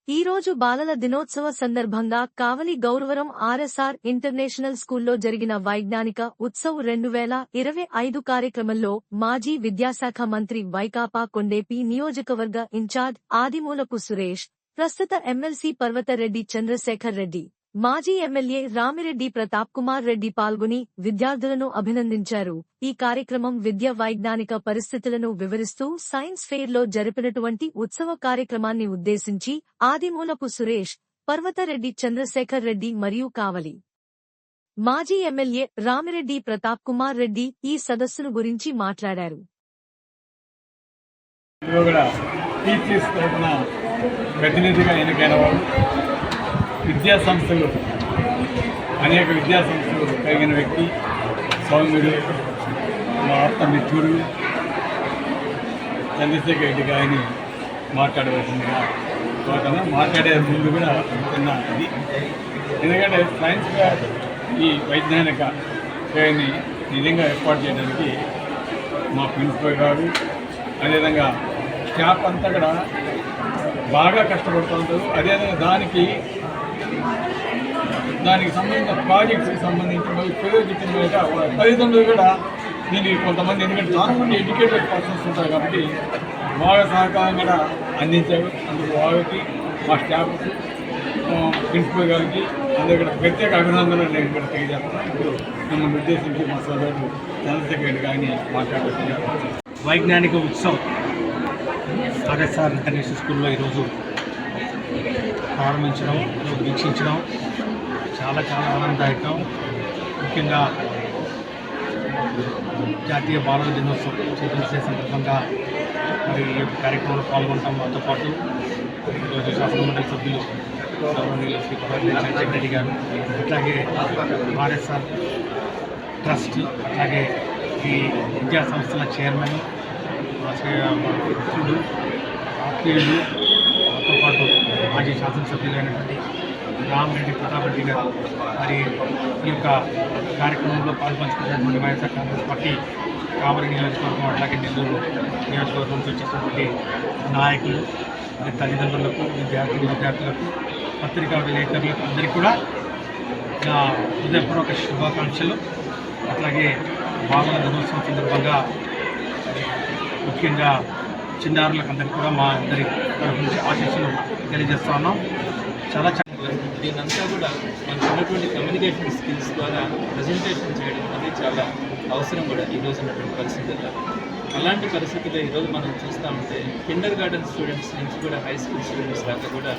ఈ రోజు బాలల దినోత్సవ సందర్భంగా కావలి గౌరవరం ఆర్ఎస్ఆర్ ఇంటర్నేషనల్ స్కూల్లో జరిగిన వైజ్ఞానిక ఉత్సవ్ 2025 కార్యక్రమంలో మాజీ విద్యాశాఖ మంత్రి వైకాపా కొండేపి నియోజకవర్గ ఇన్ఛార్జ్ ఆదిమూలపు సురేష్, ప్రస్తుత ఎమ్మెల్సీ పర్వతరెడ్డి చంద్రశేఖర్ రెడ్డి, మాజీ ఎమ్మెల్యే రామిరెడ్డి ప్రతాప్ కుమార్ రెడ్డి పాల్గొని విద్యార్థులను అభినందించారు. ఈ కార్యక్రమం విద్య వైజ్ఞానిక పరిస్థితులను వివరిస్తూ సైన్స్ ఫెయిర్ లో జరిపినటువంటి ఉత్సవ కార్యక్రమాన్ని ఉద్దేశించి ఆదిమూలపు సురేష్, పర్వతరెడ్డి చంద్రశేఖర్ రెడ్డి మరియు కావలి మాజీ ఎమ్మెల్యే రామిరెడ్డి ప్రతాప్ కుమార్ రెడ్డి ఈ సదస్సును గురించి మాట్లాడారు. విద్యా సంస్థలు అనేక విద్యా సంస్థలు కలిగిన వ్యక్తి, సౌమ్యుడు, మా ఆప్త మిత్రుడు చంద్రశేఖర్ రెడ్డి గారిని మాట్లాడవలసిందిగా మాట్లాడే ముందు కూడా చిన్న ఇది, ఎందుకంటే సైన్స్ ఫెయిర్ ఈ వైజ్ఞానిక ఫెయిర్ని నిజంగా ఏర్పాటు చేయడానికి మా ప్రిన్సిపల్ గారు, అదేవిధంగా స్టాఫ్ అంతా కూడా బాగా కష్టపడుతుంటారు. అదేవిధంగా దానికి సంబంధించిన ప్రాజెక్ట్స్కి సంబంధించి మరి ప్రయోజనం తల్లిదండ్రులు కూడా దీనికి కొంతమంది, ఎందుకంటే చాలా మంది ఎడ్యుకేటెడ్ పర్సన్స్ ఉంటారు కాబట్టి బాగా సహకారం కూడా అందించారు. అందుకు వాళ్ళకి, మా స్టాఫ్కి, ప్రిన్సిపల్ గారికి అందరూ కూడా ప్రత్యేక అభినందనలు నేను కూడా తెలియజేస్తున్నాను. ఇప్పుడు మిమ్మల్ని ఉద్దేశించి మా సోదరుడు చంద్రశేఖర్ రెడ్డి గారిని మాట్లాడుతున్నారు. వైజ్ఞానిక ఉత్సవ్ ఆర్ఎస్ఆర్ ఇంటర్నేషనల్ స్కూల్లో ఈరోజు ప్రారంభించడం, వీక్షించడం చాలా ఆనందదాయకం. ముఖ్యంగా జాతీయ బాలల దినోత్సవం చేసే సందర్భంగా మరి ఈ కార్యక్రమంలో పాల్గొంటాం. మాతో పాటు ఈరోజు శాసనమండలి సభ్యులు గౌరవనీయులు శ్రీ పర్వతరెడ్డి రెడ్డి గారు, అట్లాగే ఆర్ఎస్ఆర్ ట్రస్ట్, అలాగే ఈ విద్యా సంస్థల చైర్మన్, మిత్రుడు, ఆత్మీయులు, మాతో పాటు మాజీ శాసనసభ్యులైనటువంటి రామిరెడ్డి ప్రతాప్ రెడ్డి గారు, మరి ఈ యొక్క కార్యక్రమంలో పాల్పంచుకున్నటువంటి వైఎస్ఆర్ కాంగ్రెస్ పార్టీ కావలి నియోజకవర్గం, అట్లాగే నెల్లూరు నియోజకవర్గం నుంచి వచ్చేటటువంటి నాయకులు, మరి తల్లిదండ్రులకు, విద్యార్థులకు, పత్రికా విలేకరులకు అందరికీ కూడా నా హృదయపూర్వక శుభాకాంక్షలు. అట్లాగే బాలల దినోత్సవం సందర్భంగా ముఖ్యంగా చిన్నారులకు అందరికీ కూడా మా అందరి తరఫు నుంచి ఆశీస్సులు తెలియజేస్తా ఉన్నాం. చాలా దీనంతా కూడా మనకు ఉన్నటువంటి కమ్యూనికేషన్ స్కిల్స్ ద్వారా ప్రజెంటేషన్ చేయడం అనేది చాలా అవసరం కూడా ఈరోజు ఉన్నటువంటి పరిస్థితుల్లో. అలాంటి పరిస్థితుల్లో ఈరోజు మనం చూస్తూ ఉంటే కిండర్ గార్డెన్ స్టూడెంట్స్ నుంచి కూడా హై స్కూల్ స్టూడెంట్స్ దాకా కూడా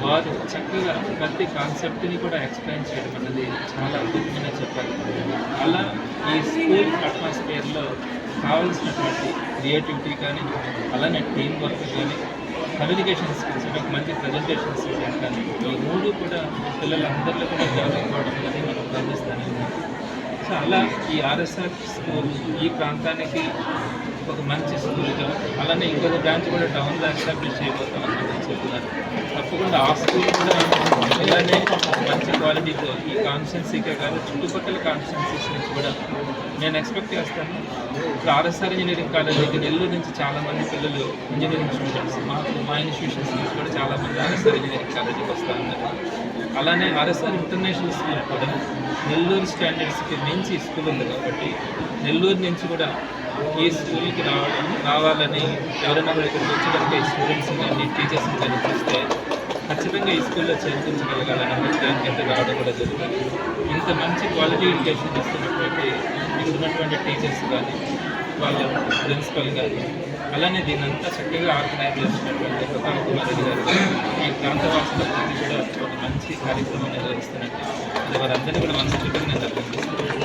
వారు చక్కగా ప్రతి కాన్సెప్ట్ని కూడా ఎక్స్ప్లెయిన్ చేయడం అనేది చాలా అద్భుతమైన చెప్పాలి. అలా ఈ స్కూల్ అట్మాస్ఫియర్లో కావాల్సినటువంటి క్రియేటివిటీ కానీ, అలానే టీం వర్క్ కానీ, కమ్యూనికేషన్ స్కిల్స్, ఒక మంచి ప్రజెంటేషన్ స్కిల్స్ కానీ, ఈ మూడు కూడా పిల్లలందరిలో కూడా డెవలప్ అవ్వడం అనేది మనం గమనిస్తూనే ఉన్నాం. సో అలా ఈ ఆర్ఎస్ఆర్ స్కూల్ ఈ ప్రాంతానికి ఒక మంచి స్కూల్గా, అలానే ఇంకొక బ్రాంచ్ కూడా టౌన్లో ఎస్టాబ్లిష్ చేయబోతామని చెప్తున్నారు. తప్పకుండా ఆ స్కూల్ కూడా ఇలానే మంచి క్వాలిటీతో ఈ కాన్స్టిట్యున్సీకే కాదు చుట్టుపక్కల కాన్స్టిట్యున్సీస్ నుంచి కూడా నేను ఎక్స్పెక్ట్ చేస్తాను. ఇప్పుడు ఆర్ఎస్ఆర్ ఇంజనీరింగ్ కాలేజీకి నెల్లూరు నుంచి చాలామంది పిల్లలు ఇంజనీరింగ్ స్టూడెంట్స్, మా ఇన్స్టిట్యూషన్స్ నుంచి కూడా చాలామంది ఆర్ఎస్ఆర్ ఇంజనీరింగ్ కాలేజీకి వస్తూ ఉన్నారు. అలానే ఆర్ఎస్ఆర్ ఇంటర్నేషనల్ స్కూల్ కూడా నెల్లూరు స్టాండర్డ్స్కి మించి స్కూల్ ఉంది కాబట్టి నెల్లూరు నుంచి కూడా ఈ స్కూల్కి రావాలని ఎవరైనా కూడా ఇక్కడికి వచ్చేటప్పుడు ఈ స్టూడెంట్స్ కానీ టీచర్స్ని కానీ చూస్తే ఖచ్చితంగా ఈ స్కూల్లో చేర్పించగలగాలని అభిప్రాయానికి అయితే రావడం కూడా జరుగుతుంది. ఇంత మంచి క్వాలిటీ ఎడ్యుకేషన్ ఇస్తున్నటువంటి ఇక్కడ ఉన్నటువంటి టీచర్స్ కానీ, వాళ్ళ ప్రిన్సిపల్ కానీ, అలానే దీనంతా చక్కగా ఆర్గనైజ్ చేసినటువంటి ప్రతాప్ కుమార్ రెడ్డి గారు ఈ ప్రాంతవాసులకి కూడా ఒక మంచి కార్యక్రమం నిర్వహిస్తున్నట్టు అది వారందరినీ కూడా మనస్ఫూర్తిగా నేను అర్థం చేస్తున్నాను.